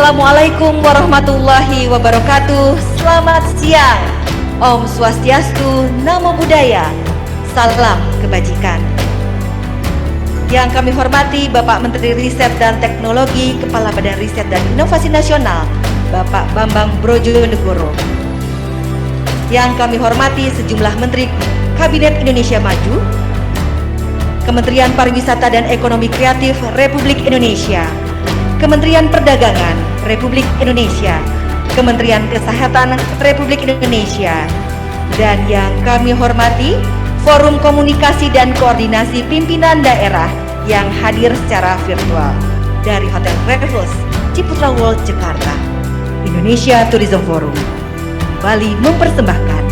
Assalamualaikum warahmatullahi wabarakatuh. Selamat siang. Om Swastiastu, Namo Buddhaya. Salam kebajikan. Yang kami hormati Bapak Menteri Riset dan Teknologi, Kepala Badan Riset dan Inovasi Nasional, Bapak Bambang Brojonegoro. Yang kami hormati sejumlah Menteri Kabinet Indonesia Maju, Kementerian Pariwisata dan Ekonomi Kreatif Republik Indonesia, Kementerian Perdagangan Republik Indonesia, Kementerian Kesehatan Republik Indonesia, dan yang kami hormati Forum Komunikasi dan Koordinasi Pimpinan Daerah yang hadir secara virtual dari Hotel Raffles Ciputra World Jakarta. Indonesia Tourism Forum kembali mempersembahkan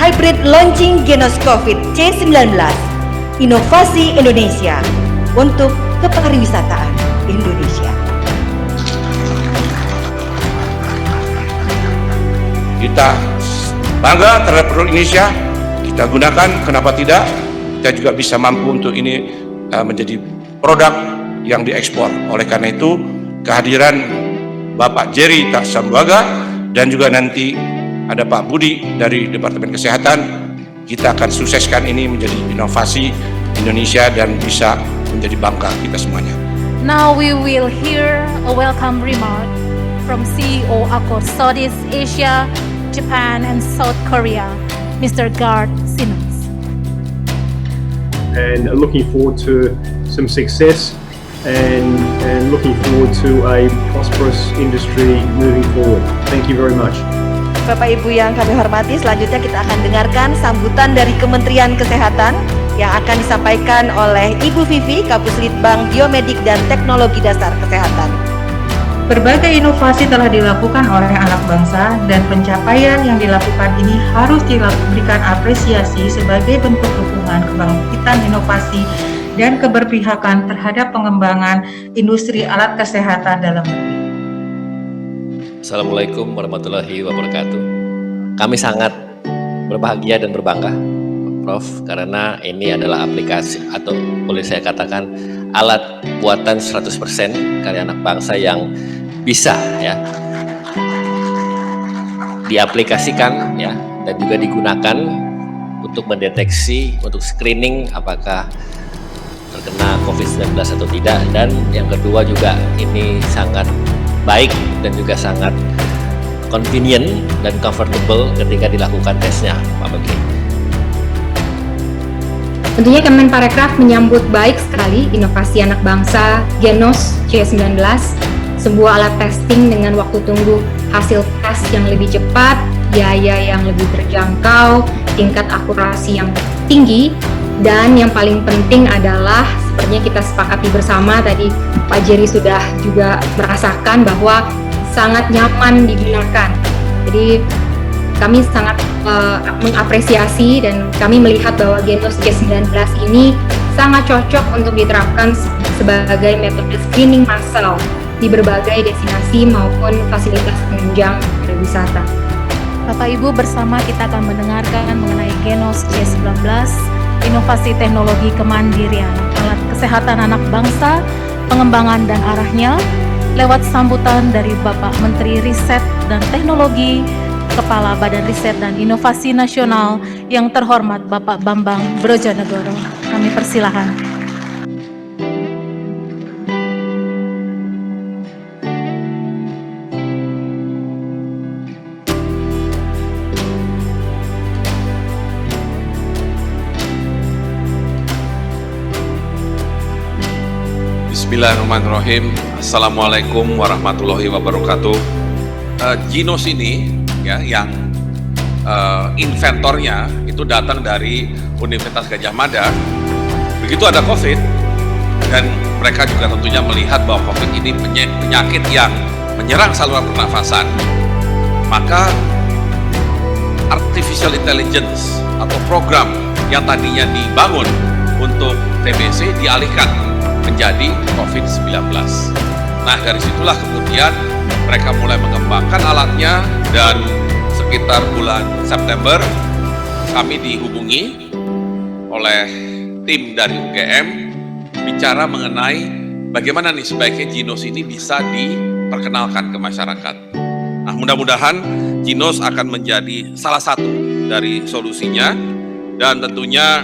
Hybrid Launching Genos COVID C19 Inovasi Indonesia untuk kepariwisataan Indonesia. Kita bangga terhadap produk Indonesia, kita gunakan, kenapa tidak? Kita juga bisa mampu untuk ini menjadi produk yang diekspor. Oleh karena itu, kehadiran Bapak Jerry Tasambuaga dan juga nanti ada Pak Budi dari Departemen Kesehatan, kita akan sukseskan ini menjadi inovasi Indonesia dan bisa menjadi bangga kita semuanya. Now we will hear a welcome remark from CEO Accor Southeast Asia, Japan and South Korea, Mr. Gard Simmons. And looking forward to some success and looking forward to a prosperous industry moving forward. Thank you very much. Bapak Ibu yang kami hormati, selanjutnya kita akan dengarkan sambutan dari Kementerian Kesehatan yang akan disampaikan oleh Ibu Vivi, Kapus Litbang Biomedik dan Teknologi Dasar Kesehatan. Berbagai inovasi telah dilakukan oleh anak bangsa dan pencapaian yang dilakukan ini harus diberikan apresiasi sebagai bentuk dukungan kebangkitan inovasi dan keberpihakan terhadap pengembangan industri alat kesehatan dalam negeri. Assalamualaikum warahmatullahi wabarakatuh. Kami sangat berbahagia dan berbangga, Prof, karena ini adalah aplikasi atau boleh saya katakan alat buatan 100% karya anak bangsa yang bisa ya diaplikasikan ya dan juga digunakan untuk mendeteksi, untuk screening apakah terkena COVID-19 atau tidak, dan yang kedua juga ini sangat baik dan juga sangat convenient dan comfortable ketika dilakukan tesnya, Pak Menteri. Tentunya Kemenparekraf menyambut baik sekali inovasi anak bangsa Genos C19, sebuah alat testing dengan waktu tunggu hasil tes yang lebih cepat, biaya yang lebih terjangkau, tingkat akurasi yang tinggi, dan yang paling penting adalah sepertinya kita sepakati bersama tadi Pak Jerry sudah juga merasakan bahwa sangat nyaman digunakan. Jadi kami sangat mengapresiasi dan kami melihat bahwa Genos C19 ini sangat cocok untuk diterapkan sebagai metode screening massal di berbagai destinasi maupun fasilitas penunjang pariwisata. Bapak Ibu, bersama kita akan mendengarkan mengenai Genos C19, inovasi teknologi kemandirian alat kesehatan anak bangsa, pengembangan dan arahnya, lewat sambutan dari Bapak Menteri Riset dan Teknologi, Kepala Badan Riset dan Inovasi Nasional yang terhormat Bapak Bambang Brojonegoro. Kami persilahkan. Bismillahirrahmanirrahim. Assalamualaikum warahmatullahi wabarakatuh. Genos ini ya yang inventornya itu datang dari Universitas Gadjah Mada. Begitu ada COVID dan mereka juga tentunya melihat bahwa COVID ini penyakit yang menyerang saluran pernafasan, maka artificial intelligence atau program yang tadinya dibangun untuk TBC dialihkan menjadi COVID-19. Nah, dari situlah kemudian mereka mulai mengembangkan alatnya, dan sekitar bulan September kami dihubungi oleh tim dari UGM bicara mengenai bagaimana nih sebaiknya Genos ini bisa perkenalkan ke masyarakat. Nah, mudah-mudahan Ginos akan menjadi salah satu dari solusinya, dan tentunya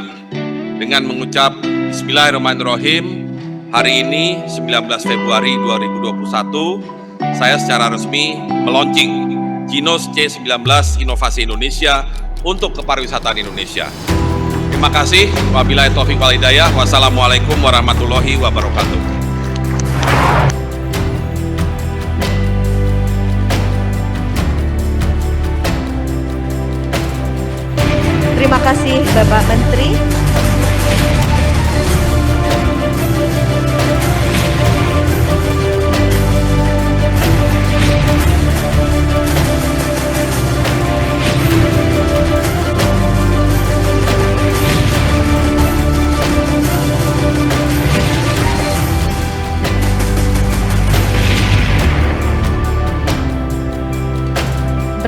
dengan mengucap Bismillahirrahmanirrahim, hari ini 19 Februari 2021 saya secara resmi meluncing Ginos C19 Inovasi Indonesia untuk kepariwisataan Indonesia. Terima kasih. Wabillahi taufiq wal hidayah. Wassalamualaikum warahmatullahi wabarakatuh. Terima kasih Bapak Menteri.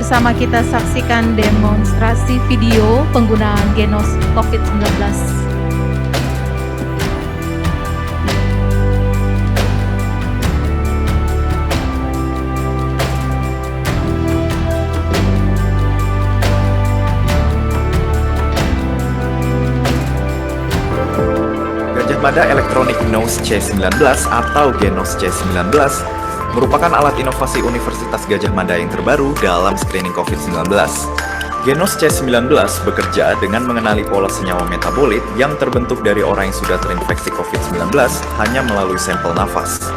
Bersama kita saksikan demonstrasi video penggunaan Genos COVID-19. Gajah Mada Electronic Nose C19 atau Genos C19 merupakan alat inovasi Universitas Gadjah Mada yang terbaru dalam screening COVID-19. Genos C19 bekerja dengan mengenali pola senyawa metabolit yang terbentuk dari orang yang sudah terinfeksi COVID-19 hanya melalui sampel nafas.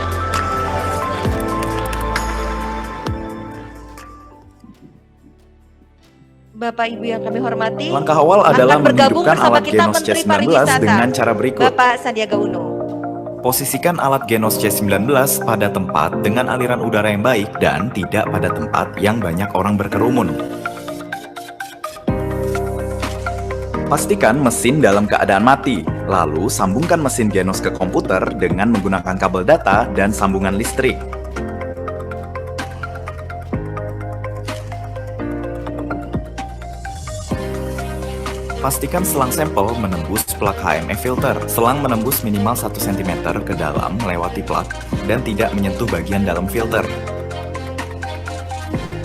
Bapak Ibu yang kami hormati, Langkah awal adalah akan bergabung menghidupkan bersama alat kita Genos Menteri C19 Pariwisata, dengan cara berikut. Bapak Sandiaga Uno. Posisikan alat Genos C19 pada tempat dengan aliran udara yang baik dan tidak pada tempat yang banyak orang berkerumun. Pastikan mesin dalam keadaan mati, lalu sambungkan mesin Genos ke komputer dengan menggunakan kabel data dan sambungan listrik. Pastikan selang sampel menembus plak HME filter. Selang menembus minimal 1 cm ke dalam melewati plak dan tidak menyentuh bagian dalam filter.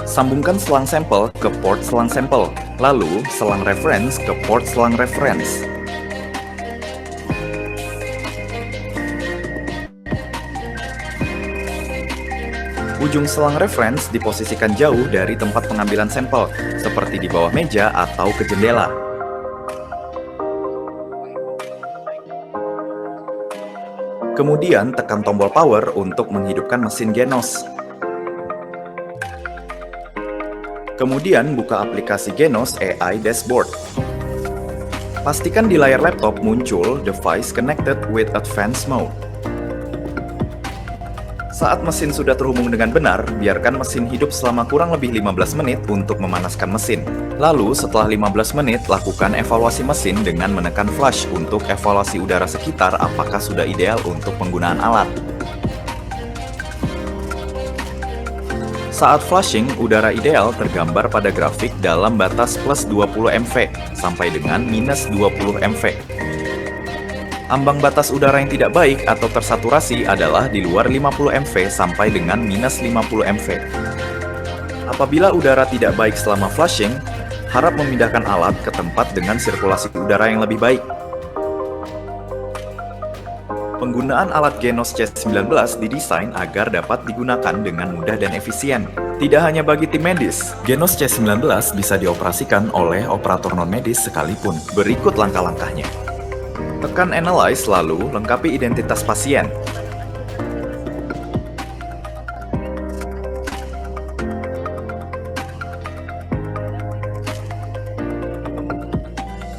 Sambungkan selang sampel ke port selang sampel, lalu selang reference ke port selang reference. Ujung selang reference diposisikan jauh dari tempat pengambilan sampel, seperti di bawah meja atau ke jendela. Kemudian tekan tombol power untuk menghidupkan mesin Genos. Kemudian buka aplikasi Genos AI Dashboard. Pastikan di layar laptop muncul Device Connected with Advanced Mode. Saat mesin sudah terhubung dengan benar, biarkan mesin hidup selama kurang lebih 15 menit untuk memanaskan mesin. Lalu, setelah 15 menit, lakukan evaluasi mesin dengan menekan flush untuk evaluasi udara sekitar apakah sudah ideal untuk penggunaan alat. Saat flushing, udara ideal tergambar pada grafik dalam batas plus 20 mV sampai dengan minus 20 mV. Ambang batas udara yang tidak baik atau tersaturasi adalah di luar 50 mV sampai dengan minus 50 mV. Apabila udara tidak baik selama flushing, harap memindahkan alat ke tempat dengan sirkulasi udara yang lebih baik. Penggunaan alat Genos C19 didesain agar dapat digunakan dengan mudah dan efisien. Tidak hanya bagi tim medis, Genos C19 bisa dioperasikan oleh operator non-medis sekalipun. Berikut langkah-langkahnya. Tekan Analyze lalu lengkapi identitas pasien.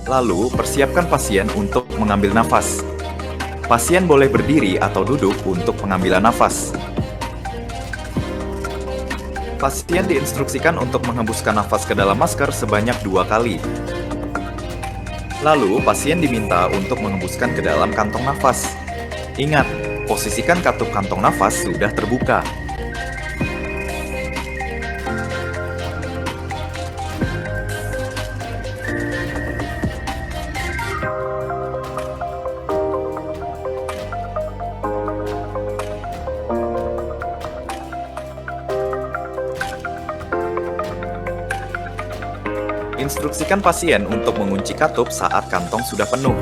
Lalu persiapkan pasien untuk mengambil nafas. Pasien boleh berdiri atau duduk untuk pengambilan nafas. Pasien diinstruksikan untuk menghembuskan nafas ke dalam masker sebanyak 2 kali. Lalu, pasien diminta untuk menghembuskan ke dalam kantong nafas. Ingat, posisikan katup kantong nafas sudah terbuka. Instruksikan pasien untuk mengunci katup saat kantong sudah penuh.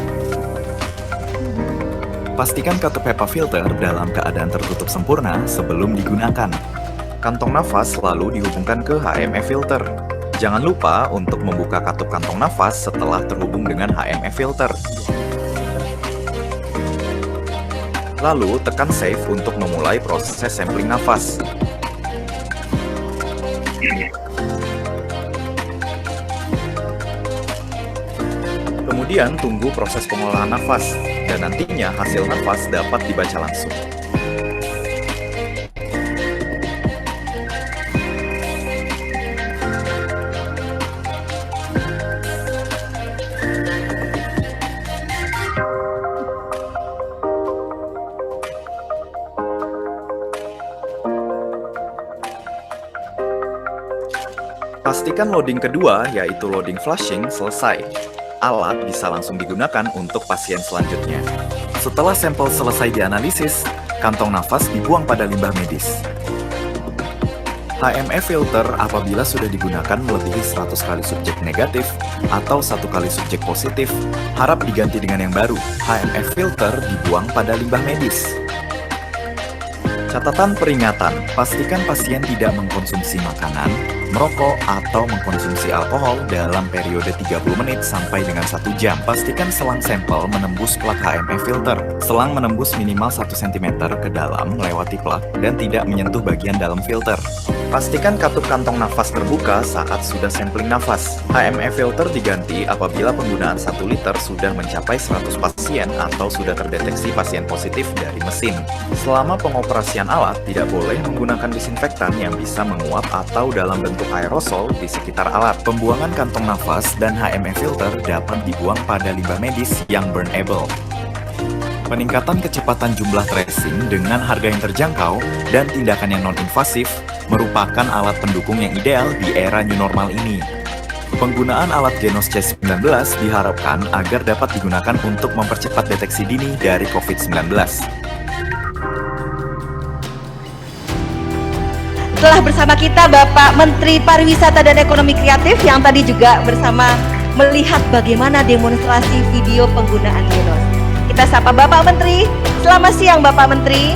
Pastikan katup HEPA filter dalam keadaan tertutup sempurna sebelum digunakan. Kantong nafas lalu dihubungkan ke HME filter. Jangan lupa untuk membuka katup kantong nafas setelah terhubung dengan HME filter. Lalu tekan save untuk memulai proses sampling nafas. Kemudian tunggu proses pengolahan nafas, dan nantinya hasil nafas dapat dibaca langsung. Pastikan loading kedua, yaitu loading flushing, selesai. Alat bisa langsung digunakan untuk pasien selanjutnya. Setelah sampel selesai dianalisis, kantong nafas dibuang pada limbah medis. HME filter apabila sudah digunakan melebihi 100 kali subjek negatif atau 1 kali subjek positif, harap diganti dengan yang baru. HME filter dibuang pada limbah medis. Catatan peringatan, pastikan pasien tidak mengkonsumsi makanan, merokok, atau mengkonsumsi alkohol dalam periode 30 menit sampai dengan 1 jam. Pastikan selang sampel menembus plak HME filter. Selang menembus minimal 1 cm ke dalam melewati plak dan tidak menyentuh bagian dalam filter. Pastikan katup kantong nafas terbuka saat sudah sampling nafas. HME filter diganti apabila penggunaan 1 liter sudah mencapai 100 pasien atau sudah terdeteksi pasien positif dari mesin. Selama pengoperasian alat, tidak boleh menggunakan disinfektan yang bisa menguap atau dalam bentuk aerosol di sekitar alat. Pembuangan kantong nafas dan HME filter dapat dibuang pada limbah medis yang burnable. Peningkatan kecepatan jumlah tracing dengan harga yang terjangkau dan tindakan yang non-invasif merupakan alat pendukung yang ideal di era new normal ini. Penggunaan alat Genos C19 diharapkan agar dapat digunakan untuk mempercepat deteksi dini dari COVID-19. Telah bersama kita Bapak Menteri Pariwisata dan Ekonomi Kreatif yang tadi juga bersama melihat bagaimana demonstrasi video penggunaan Genos. Kita sapa Bapak Menteri. Selamat siang Bapak Menteri.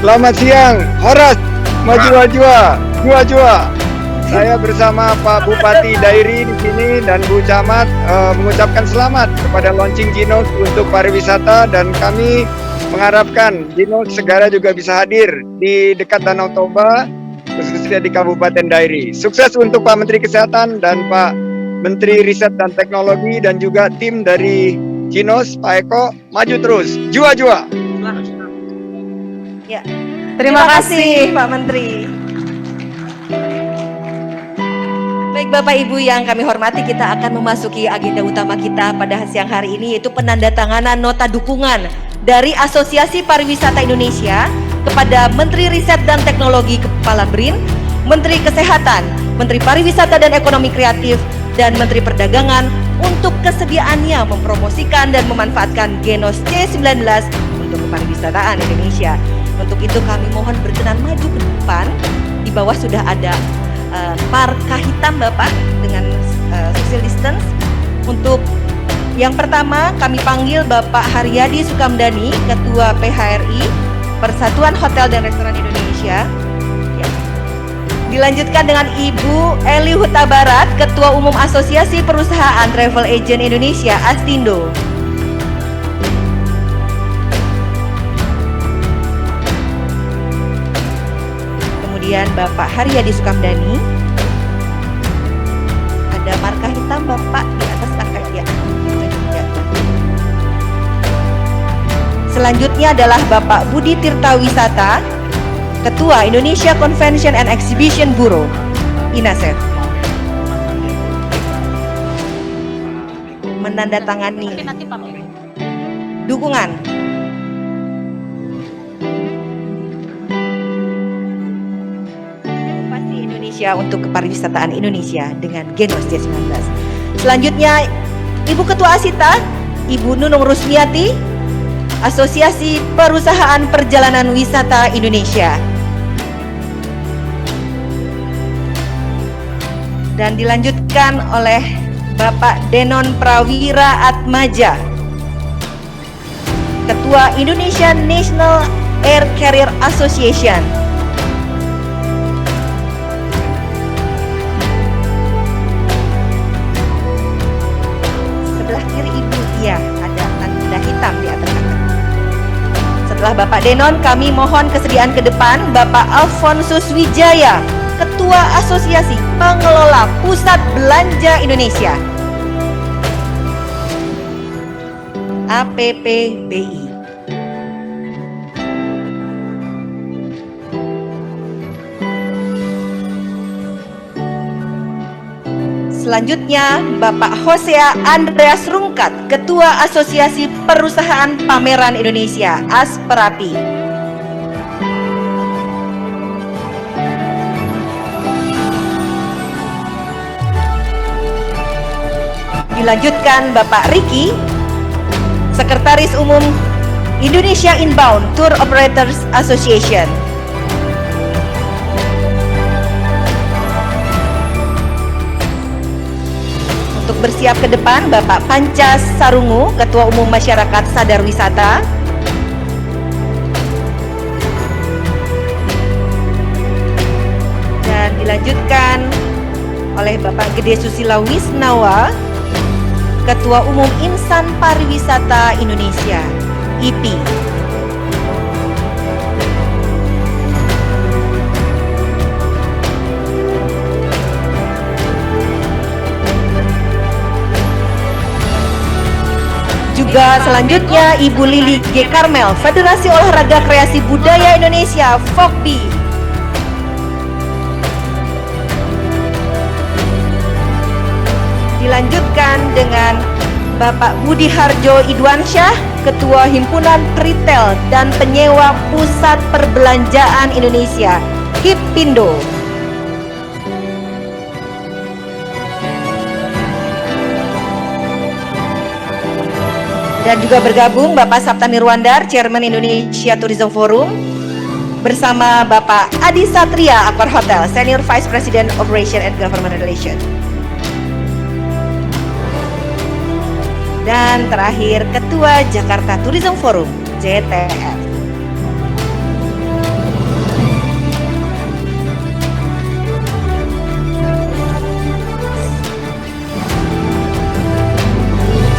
Selamat siang, Horas, maju-jua, jua-jua. Saya bersama Pak Bupati Dairi di sini dan Bu Camat mengucapkan selamat kepada launching Genos untuk pariwisata, dan kami mengharapkan Genos segera juga bisa hadir di dekat Danau Toba, khususnya di Kabupaten Dairi. Sukses untuk Pak Menteri Kesehatan dan Pak Menteri Riset dan Teknologi dan juga tim dari Genos, Pak Eko, maju terus, jua-jua. Ya, terima kasih Pak Menteri. Baik Bapak Ibu yang kami hormati, kita akan memasuki agenda utama kita pada siang hari ini, yaitu penandatanganan nota dukungan dari Asosiasi Pariwisata Indonesia kepada Menteri Riset dan Teknologi Kepala BRIN, Menteri Kesehatan, Menteri Pariwisata dan Ekonomi Kreatif, dan Menteri Perdagangan untuk kesediaannya mempromosikan dan memanfaatkan Genos C19 untuk kepariwisataan Indonesia. Untuk itu kami mohon berkenan maju ke depan. Di bawah sudah ada marka hitam Bapak dengan social distance. Untuk yang pertama kami panggil Bapak Haryadi Sukamdani, Ketua PHRI Persatuan Hotel dan Restoran Indonesia. Ya. Dilanjutkan dengan Ibu Eli Huta Barat, Ketua Umum Asosiasi Perusahaan Travel Agent Indonesia, Astindo. Kemudian Bapak Haryadi Sukamdani, ada marka hitam Bapak di atas angkat ya. Selanjutnya adalah Bapak Budi Tirta Wisata, Ketua Indonesia Convention and Exhibition Bureau, INASEF. Menandatangani dukungan untuk kepariwisataan Indonesia dengan Genos C19. Selanjutnya Ibu Ketua Asita, Ibu Nunung Rusmiati, Asosiasi Perusahaan Perjalanan Wisata Indonesia. Dan dilanjut dilanjutkan oleh Bapak Denon Prawira Atmaja, Ketua Indonesian National Air Carrier Association. Sebelah kiri Ibu, iya, ada tanda hitam di atas kata. Setelah Bapak Denon, kami mohon kesediaan ke depan Bapak Alfonsus Wijaya, Ketua Asosiasi Pengelola Pusat Belanja Indonesia, APPBI. Selanjutnya, Bapak Hosea Andreas Rungkat, Ketua Asosiasi Perusahaan Pameran Indonesia, Asperapi. Dilanjutkan Bapak Riki, Sekretaris Umum Indonesia Inbound Tour Operators Association. Untuk bersiap ke depan, Bapak Pancas Sarungu, Ketua Umum Masyarakat Sadar Wisata. Dan dilanjutkan oleh Bapak Gede Susila Wisnawa, Ketua Umum Insan Pariwisata Indonesia, IPI. Juga selanjutnya Ibu Lili G. Karmel, Federasi Olahraga Kreasi Budaya Indonesia, FOKBI. Dilanjutkan dengan Bapak Budi Harjo Idwansyah, Ketua Himpunan Retail dan Penyewa Pusat Perbelanjaan Indonesia, HIPPINDO. Dan juga bergabung Bapak Sapta Nirwandar, Chairman Indonesia Tourism Forum, bersama Bapak Adi Satria, Accor Hotel, Senior Vice President Operation and Government Relations. Dan terakhir Ketua Jakarta Tourism Forum, JTF.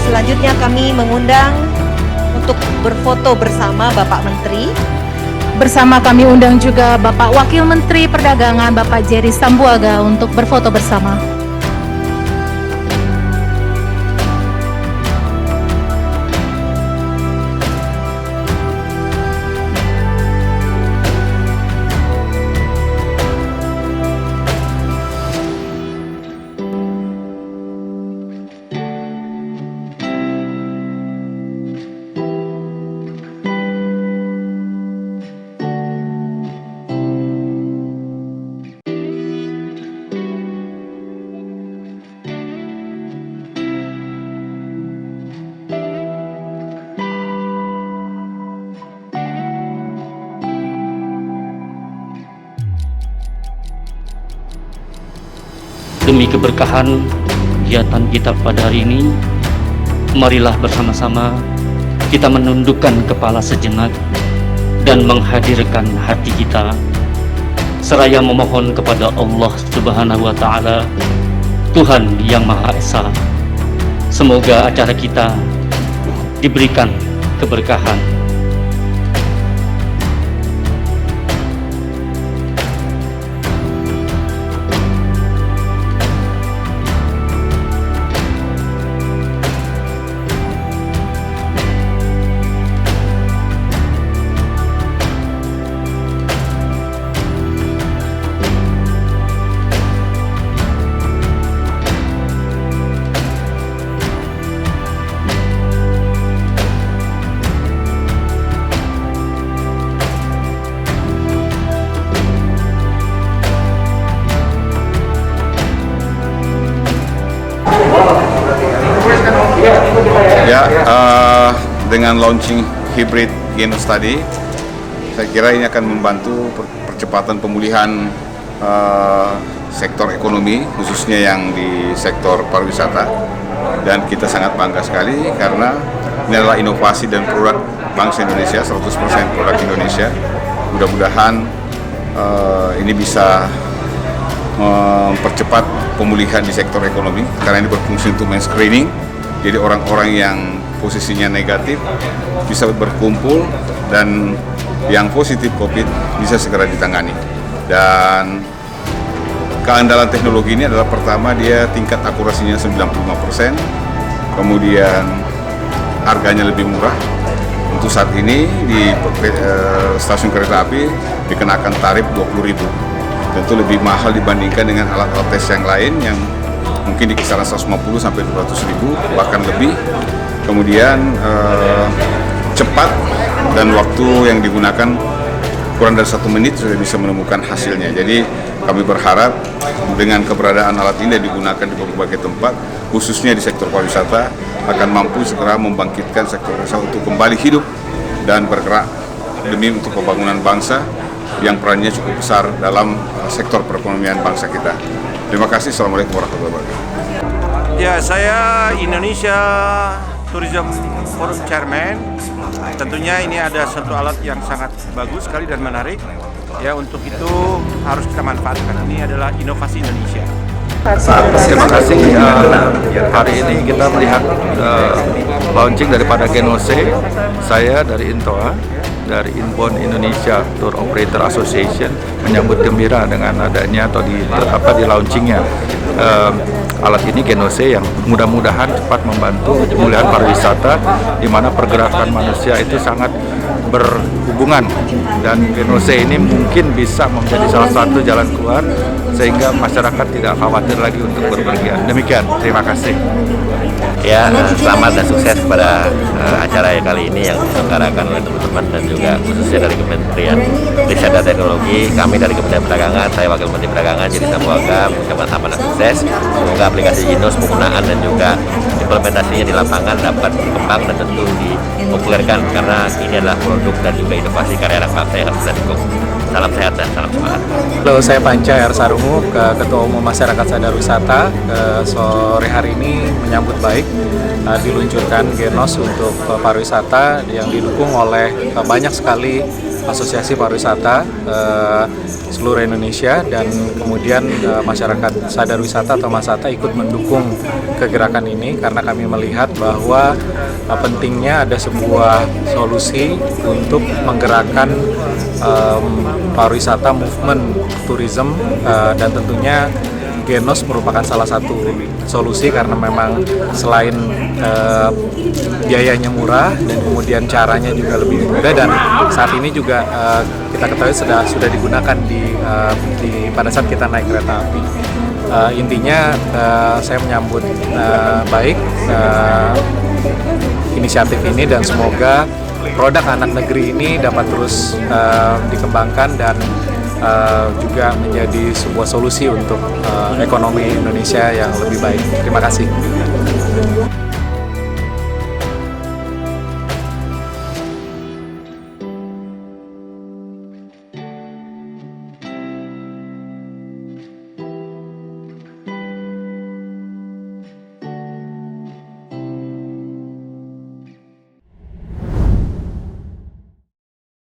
Selanjutnya kami mengundang untuk berfoto bersama Bapak Menteri. Bersama kami undang juga Bapak Wakil Menteri Perdagangan Bapak Jerry Sambuaga untuk berfoto bersama. Demi keberkahan kegiatan kita pada hari ini, marilah bersama-sama kita menundukkan kepala sejenak dan menghadirkan hati kita, seraya memohon kepada Allah Subhanahu wa Ta'ala, Tuhan yang Maha Esa. Semoga acara kita diberikan keberkahan. Dengan launching hybrid Genos tadi, saya kira ini akan membantu percepatan pemulihan sektor ekonomi, khususnya yang di sektor pariwisata. Dan kita sangat bangga sekali karena ini adalah inovasi dan produk bangsa Indonesia, 100% produk Indonesia. Mudah-mudahan ini bisa mempercepat pemulihan di sektor ekonomi karena ini berfungsi untuk men-screening. Jadi orang-orang yang posisinya negatif bisa berkumpul dan yang positif COVID bisa segera ditangani. Dan keandalan teknologi ini adalah pertama dia tingkat akurasinya 95%, kemudian harganya lebih murah. Untuk saat ini di stasiun kereta api dikenakan tarif 20.000. Tentu lebih mahal dibandingkan dengan alat-alat tes yang lain yang mungkin di kisaran 150 sampai 200.000 bahkan lebih. Kemudian cepat dan waktu yang digunakan kurang dari 1 menit sudah bisa menemukan hasilnya. Jadi kami berharap dengan keberadaan alat ini digunakan di berbagai tempat, khususnya di sektor pariwisata, akan mampu segera membangkitkan sektor pariwisata untuk kembali hidup dan bergerak demi untuk pembangunan bangsa yang perannya cukup besar dalam sektor perekonomian bangsa kita. Terima kasih. Assalamualaikum warahmatullahi wabarakatuh. Ya, saya Indonesia Tourism Forum Chairman. Tentunya ini ada satu alat yang sangat bagus sekali dan menarik. Ya, untuk itu harus kita manfaatkan. Ini adalah inovasi Indonesia. Terima kasih. Hari ini kita melihat launching daripada Genose. Saya dari Intoa, dari Inbound Indonesia Tour Operator Association, menyambut gembira dengan adanya atau di launchingnya alat ini Genose yang mudah-mudahan cepat membantu pemulihan pariwisata di mana pergerakan manusia itu sangat berhubungan, dan Genose ini mungkin bisa menjadi salah satu jalan keluar sehingga masyarakat tidak khawatir lagi untuk berpergian. Demikian, terima kasih. Ya, selamat dan sukses pada acara kali ini yang diselenggarakan oleh teman-teman dan juga khususnya dari Kementerian Riset dan Teknologi. Kami dari Kementerian Perdagangan, saya Wakil Menteri Perdagangan jadi Sambuaga, mengucapkan selamat dan sukses. Semoga aplikasi Ginos penggunaan dan juga implementasinya di lapangan dapat berkembang dan tentu dipopulerkan karena ini adalah produk dan juga inovasi karya anak bangsa yang harus kita dukung. Salam sehat dan salam semangat. Halo, saya Panca R. Sarungu, Ketua Umum Masyarakat Sadar Wisata. Sore hari ini menyambut baik diluncurkan Genos untuk pariwisata yang didukung oleh banyak sekali asosiasi pariwisata seluruh Indonesia, dan kemudian masyarakat sadar wisata atau Masata ikut mendukung kegerakan ini karena kami melihat bahwa pentingnya ada sebuah solusi untuk menggerakkan pariwisata, movement tourism, dan tentunya Genos merupakan salah satu solusi karena memang selain biayanya murah dan kemudian caranya juga lebih mudah, dan saat ini juga kita ketahui sudah digunakan pada saat kita naik kereta api. Intinya saya menyambut baik inisiatif ini dan semoga produk anak negeri ini dapat terus dikembangkan dan juga menjadi sebuah solusi untuk ekonomi Indonesia yang lebih baik. Terima kasih.